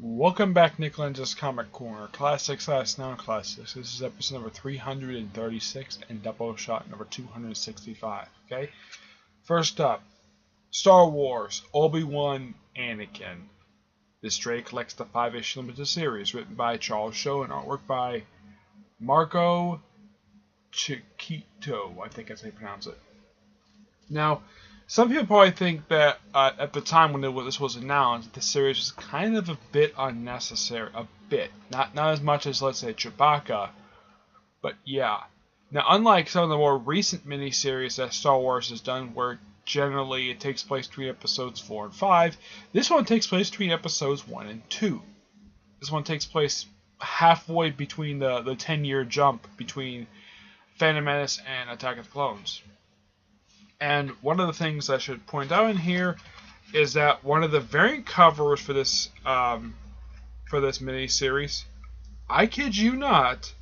Welcome back, Nick Lenz's Comic Corner. Classics / non-classics. This is episode number 336 and Doubleshot number 265. Okay? First up, Star Wars, Obi-Wan, Anakin. This trade collects the 5-issue limited series written by Charles Shaw and artwork by Marco Chiquito. I think that's how you pronounce it. Now, some people probably think that at the time when this was announced, the series was kind of a bit unnecessary. A bit. Not as much as, let's say, Chewbacca. But yeah. Now, unlike some of the more recent miniseries that Star Wars has done, where generally it takes place between episodes 4 and 5, this one takes place between episodes 1 and 2. This one takes place halfway between the 10-year jump between Phantom Menace and Attack of the Clones. And one of the things I should point out in here is that one of the variant covers for this mini-series, I kid you not,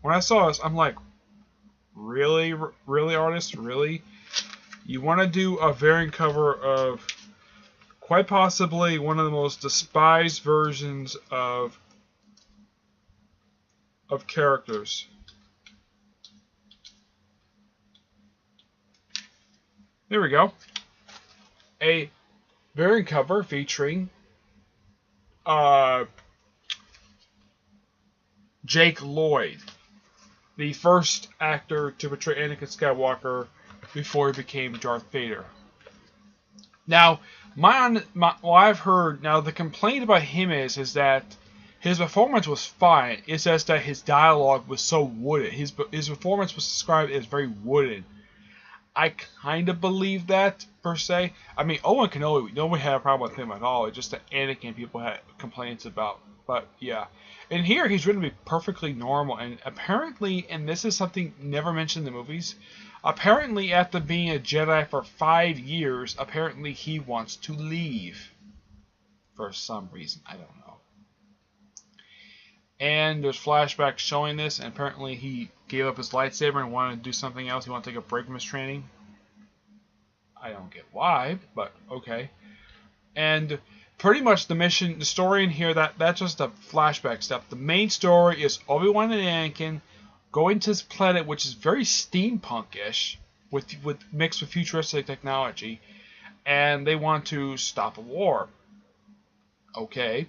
when I saw this, I'm like, really, artist, really? You want to do a variant cover of quite possibly one of the most despised versions of characters. There we go. A variant cover featuring Jake Lloyd, the first actor to portray Anakin Skywalker before he became Darth Vader. Now, what I've heard, now the complaint about him is that his performance was fine. It says that his dialogue was so wooden. His performance was described as very wooden. I kind of believe that, per se. I mean, Obi-Wan Kenobi, nobody had a problem with him at all. It's just that Anakin people had complaints about. But, yeah. And here, he's written to be perfectly normal. And apparently, and this is something never mentioned in the movies, apparently after being a Jedi for 5 years, apparently he wants to leave. For some reason. I don't know. And there's flashbacks showing this, and apparently he gave up his lightsaber and wanted to do something else. He wanted to take a break from his training. I don't get why, but okay. And pretty much the mission, the story in here, that's just a flashback stuff. The main story is Obi-Wan and Anakin going to this planet, which is very steampunk-ish, with mixed with futuristic technology, and they want to stop a war. Okay.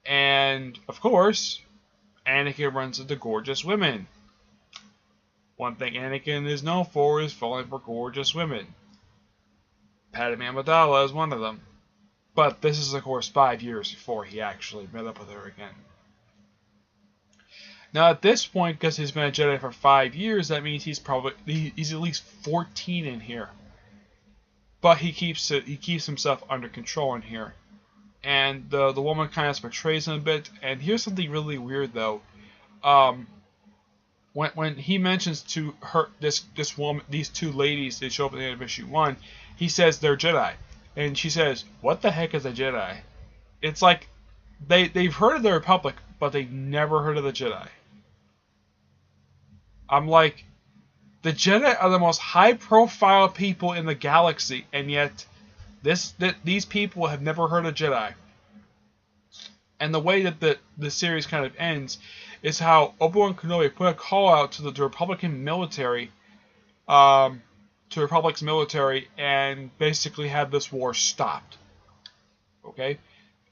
And, of course, Anakin runs into gorgeous women. One thing Anakin is known for is falling for gorgeous women. Padme Amidala is one of them. But this is, of course, 5 years before he actually met up with her again. Now, at this point, because he's been a Jedi for 5 years, that means he's at least 14 in here. But he keeps himself under control in here. And the woman kind of betrays him a bit. And here's something really weird, though. When he mentions to her this woman, these two ladies, they show up at the end of issue 1, he says they're Jedi, and she says, "What the heck is a Jedi?" It's like they've heard of the Republic, but they've never heard of the Jedi. I'm like, the Jedi are the most high-profile people in the galaxy, and yet these people have never heard of Jedi. And the way that the series kind of ends is how Obi-Wan Kenobi put a call out to the Republican military, to the Republic's military, and basically had this war stopped. Okay?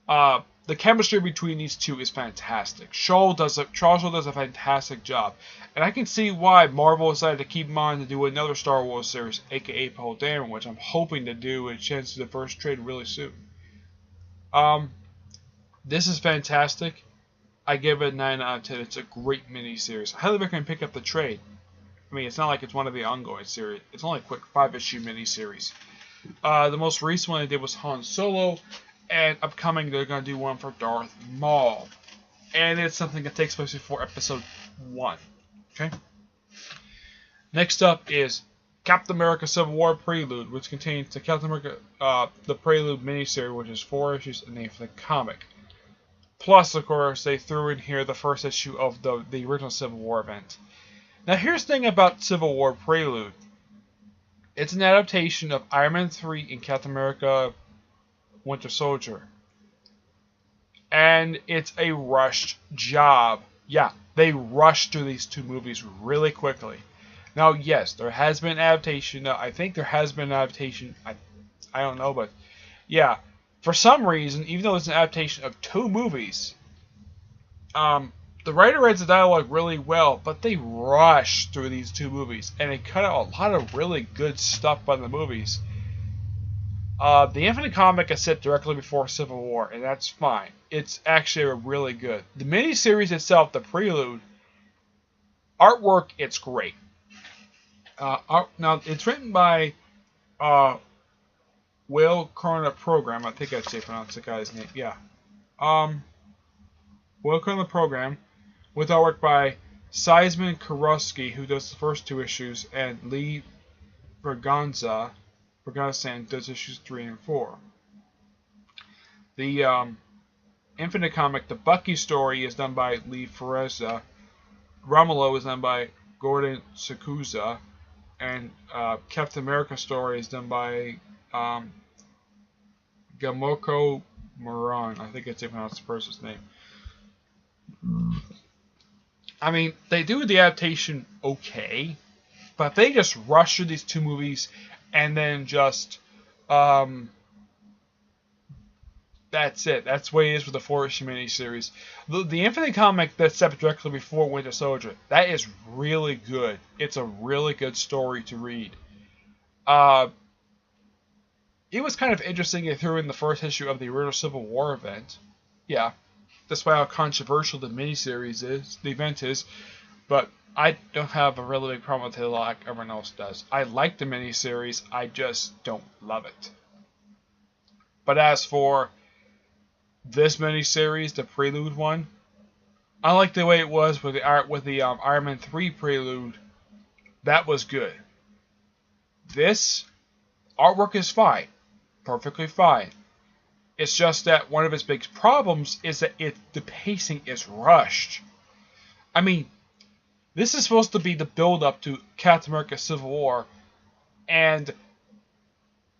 The chemistry between these two is fantastic. Charles does a fantastic job. And I can see why Marvel decided to keep him on to do another Star Wars series, aka Paul Dameron, which I'm hoping to do a chance to the first trade really soon. This is fantastic. I give it a 9 out of 10. It's a great mini-series. I highly recommend pick up the trade. I mean, it's not like it's one of the ongoing series. It's only a quick 5-issue mini-series. The most recent one they did was Han Solo. And upcoming, they're going to do one for Darth Maul. And it's something that takes place before episode 1. Okay? Next up is Captain America Civil War Prelude, which contains the Captain America the Prelude miniseries, which is 4 issues and named for the comic. Plus, of course, they threw in here the first issue of the original Civil War event. Now, here's the thing about Civil War Prelude. It's an adaptation of Iron Man 3 and Captain America Winter Soldier. and it's a rushed job. Yeah, they rushed through these two movies really quickly. Now, yes, there has been adaptation. I think there has been adaptation. I don't know, but yeah, for some reason, even though it's an adaptation of two movies, the writer reads the dialogue really well, but they rush through these two movies, and they cut out a lot of really good stuff by the movies. The Infinite comic is set directly before Civil War, and that's fine. It's actually really good. The miniseries itself, the Prelude, artwork, it's great. Now, it's written by Will Corona Program. I think that's how you pronounce the guy's name. Yeah. Will Corona Program, with artwork by Seisman Kurowski, who does the first two issues, and Lee Berganza does issues 3 and 4. The Infinite comic, the Bucky story, is done by Lee Ferrezza. Romulo is done by Gordon Sakuza, and Captain America story is done by Gamoko Moran. I think that's how you pronounce the person's name. I mean, they do the adaptation okay, but they just rush through these two movies and then just that's it. That's the way it is with the 4-issue miniseries. The Infinite comic that's set directly before Winter Soldier, that is really good. It's a really good story to read. It was kind of interesting they threw in the first issue of the original Civil War event. Yeah, despite how controversial the miniseries is, the event is, but I don't have a really big problem with it like everyone else does. I like the miniseries, I just don't love it. But as for this miniseries, the Prelude one, I like the way it was with the Iron Man 3 Prelude. That was good. This artwork is fine, perfectly fine. It's just that one of its big problems is that the pacing is rushed. I mean, this is supposed to be the build-up to Captain America Civil War, and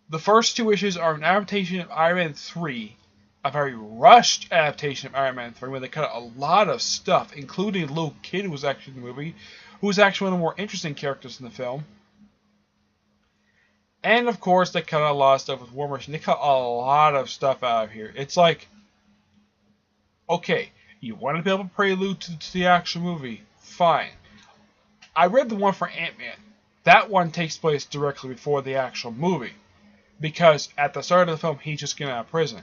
the first two issues are an adaptation of Iron Man 3, a very rushed adaptation of Iron Man 3, where they cut out a lot of stuff, including the little kid who was actually in the movie, who was actually one of the more interesting characters in the film. And, of course, they cut out a lot of stuff with War Machine. They cut a lot of stuff out of here. It's like, okay, you want to build a prelude to the actual movie, fine. I read the one for Ant-Man. That one takes place directly before the actual movie, because at the start of the film, he's just getting out of prison.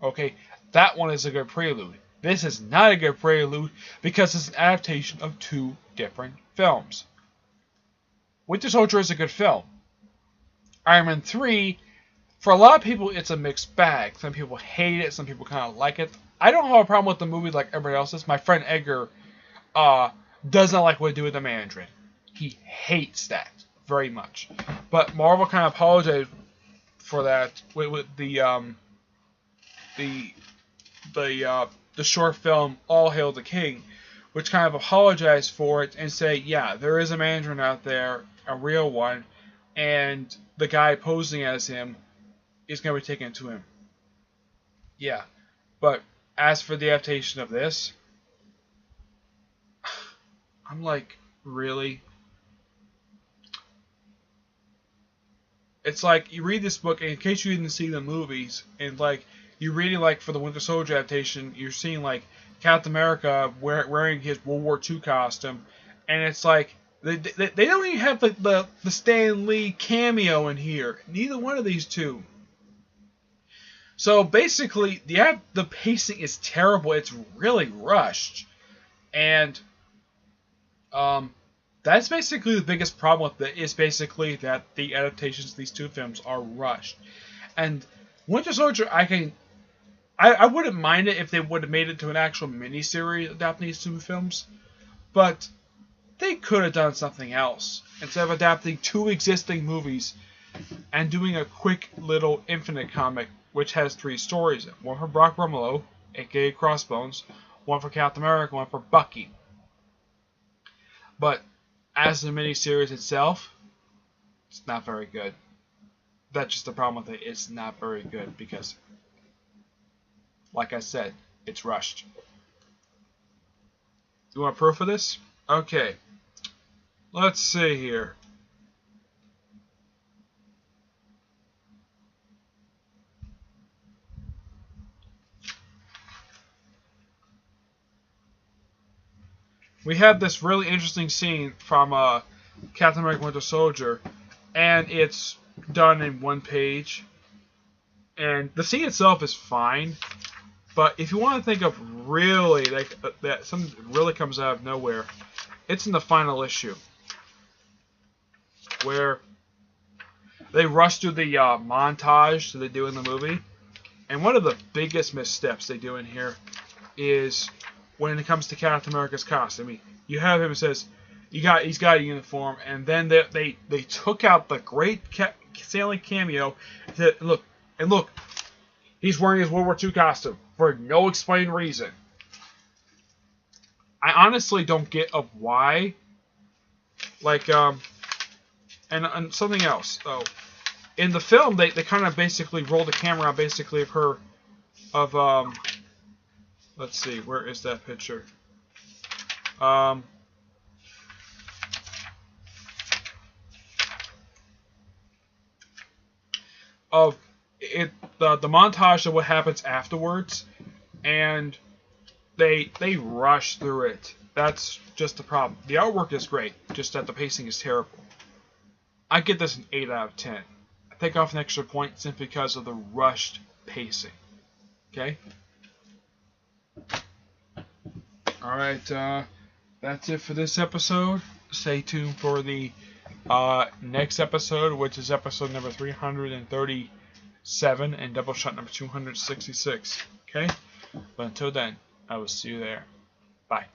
Okay, that one is a good prelude. This is not a good prelude because it's an adaptation of two different films. Winter Soldier is a good film. Iron Man 3, for a lot of people, it's a mixed bag. Some people hate it, some people kind of like it. I don't have a problem with the movie like everybody else does. My friend Edgar does not like what they do with the Mandarin. He hates that very much. But Marvel kind of apologized for that with the short film All Hail the King, which kind of apologized for it and say, yeah, there is a Mandarin out there, a real one, and the guy posing as him is going to be taken to him. Yeah, but as for the adaptation of this, I'm like, really? It's like, you read this book, and in case you didn't see the movies, and like, you're reading, like, for the Winter Soldier adaptation, you're seeing, like, Captain America wearing his World War II costume, and it's like, they don't even have the Stan Lee cameo in here. Neither one of these two. So, basically, the pacing is terrible. It's really rushed. And, that's basically the biggest problem with it, is basically that the adaptations of these two films are rushed. And Winter Soldier, I wouldn't mind it if they would have made it to an actual miniseries adapting these two films, but they could have done something else instead of adapting two existing movies and doing a quick little Infinite comic which has 3 stories: one for Brock Rumlow, aka Crossbones, one for Captain America, one for Bucky. But as the miniseries itself, it's not very good. That's just the problem with it. It's not very good because, like I said, It's rushed. You want proof of this? Okay. Let's see here. We have this really interesting scene from Captain America Winter Soldier, and it's done in one page. And the scene itself is fine, but if you want to think of really like that something really comes out of nowhere, it's in the final issue where they rush through the montage that they do in the movie. And one of the biggest missteps they do in here is when it comes to Captain America's costume. You have him, it says he's got a uniform, and then they took out the great Stanley cameo. That look, he's wearing his World War II costume for no explained reason. I honestly don't get of why. Like and something else though. In the film, they kind of basically roll the camera out basically of her let's see, where is that picture? The montage of what happens afterwards, and they rush through it. That's just the problem. The artwork is great, just that the pacing is terrible. I get this an 8 out of 10. I take off an extra point simply because of the rushed pacing. Okay? Alright, that's it for this episode. Stay tuned for the next episode, which is episode number 337 and Doubleshot number 266. Okay? But until then, I will see you there. Bye.